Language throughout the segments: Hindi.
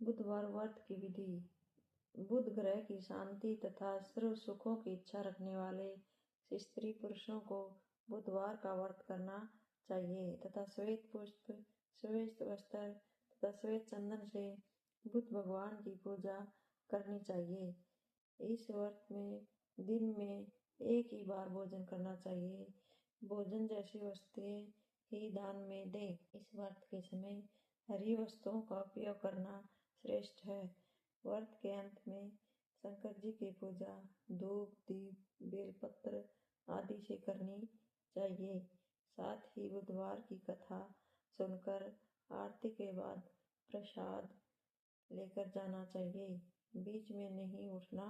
बुधवार व्रत की विधि। बुध ग्रह की शांति तथा सर्व सुखों की इच्छा रखने वाले स्त्री पुरुषों को बुधवार का व्रत करना चाहिए तथा श्वेत पुष्प, श्वेत वस्त्र तथा श्वेत चंदन से बुध भगवान की पूजा करनी चाहिए। इस व्रत में दिन में एक ही बार भोजन करना चाहिए। भोजन जैसी वस्तुएं ही दान में दें। इस व्रत के समय हरी वस्तुओं का उपयोग करना श्रेष्ठ है। व्रत के अंत में शंकर जी की पूजा धूप, दीप, बेलपत्र आदि से करनी चाहिए। साथ ही बुधवार की कथा सुनकर आरती के बाद प्रसाद लेकर जाना चाहिए। बीच में नहीं उठना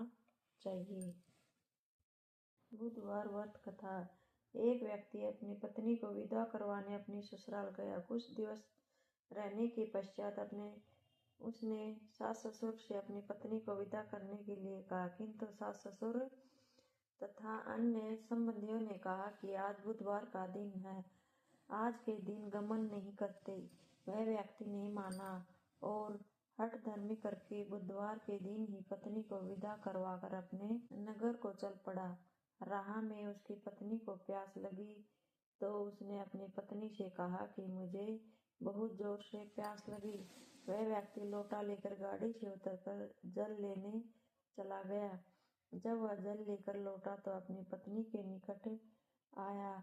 चाहिए। बुधवार व्रत कथा। एक व्यक्ति अपनी पत्नी को विदा करवाने अपनी ससुराल गया। कुछ दिवस रहने के पश्चात उसने सास ससुर से अपनी पत्नी को विदा करने के लिए कहा, किंतु सास ससुर तथा अन्य संबंधियों ने कहा कि आज बुधवार का दिन है, आज के दिन गमन नहीं करते। वह व्यक्ति नहीं माना और हठ धर्मी करके बुधवार के दिन ही पत्नी को विदा करवाकर अपने नगर को चल पड़ा। राह में उसकी पत्नी को प्यास लगी तो उसने अपनी पत्नी से कहा कि मुझे बहुत जोर से प्यास लगी। वह व्यक्ति लोटा लेकर गाड़ी से उतरकर जल लेने चला गया। जब वह जल लेकर लौटा तो अपनी पत्नी के निकट आया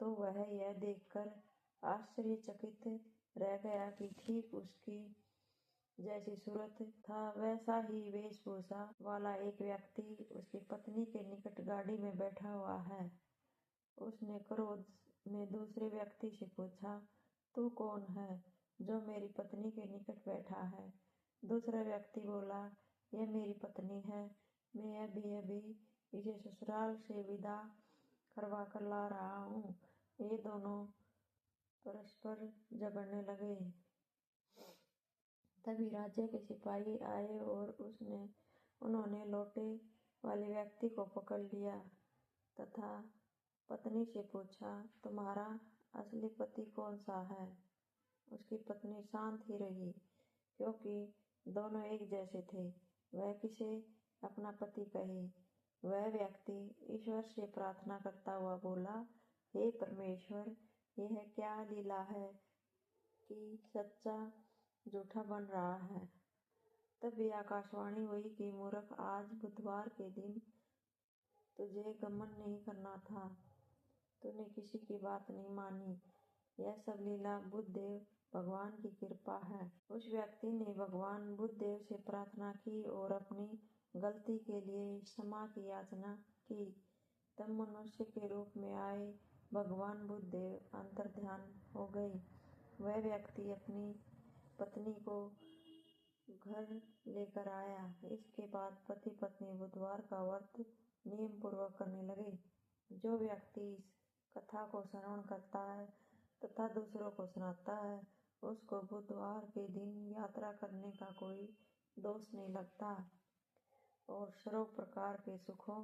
तो वह यह देखकर आश्चर्यचकित रह गया कि ठीक उसकी जैसी सूरत था वैसा ही वेशभूषा वाला एक व्यक्ति उसकी पत्नी के निकट गाड़ी में बैठा हुआ है। उसने क्रोध में दूसरे व्यक्ति से पूछा, तू कौन है जो मेरी पत्नी के निकट बैठा है? दूसरा व्यक्ति बोला, यह मेरी पत्नी है, मैं अभी इसे ससुराल से विदा करवा कर ला रहा हूँ। ये दोनों परस्पर झगड़ने लगे। तभी राज्य के सिपाही आए और उन्होंने लोटे वाले व्यक्ति को पकड़ लिया तथा पत्नी से पूछा, तुम्हारा असली पति कौन सा है? उसकी पत्नी शांत ही रही, क्योंकि दोनों एक जैसे थे। वह किसे अपना पति कहे? वह व्यक्ति ईश्वर से प्रार्थना करता हुआ बोला, हे परमेश्वर, यह क्या लीला है कि सच्चा झूठा बन रहा है। तभी आकाशवाणी हुई कि मूर्ख, आज बुधवार के दिन तुझे गमन नहीं करना था, तूने किसी की बात नहीं मानी। यह सब लीला बुद्धदेव भगवान की कृपा है। उस व्यक्ति ने भगवान बुद्धदेव से प्रार्थना की और अपनी गलती के लिए क्षमा की याचना की। तब मनुष्य के रूप में आए भगवान बुद्धदेव अंतर्ध्यान हो गए। वह व्यक्ति अपनी पत्नी को घर लेकर आया। इसके बाद पति पत्नी बुधवार का व्रत नियम पूर्वक करने लगे। जो व्यक्ति इस कथा को श्रवण करता है तथा दूसरों को सुनाता है, उसको बुधवार के दिन यात्रा करने का कोई दोष नहीं लगता और सर्व प्रकार के सुखों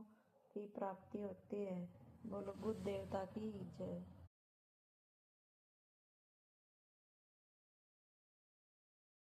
की प्राप्ति होती है। बोलो बुद्ध देवता की जय।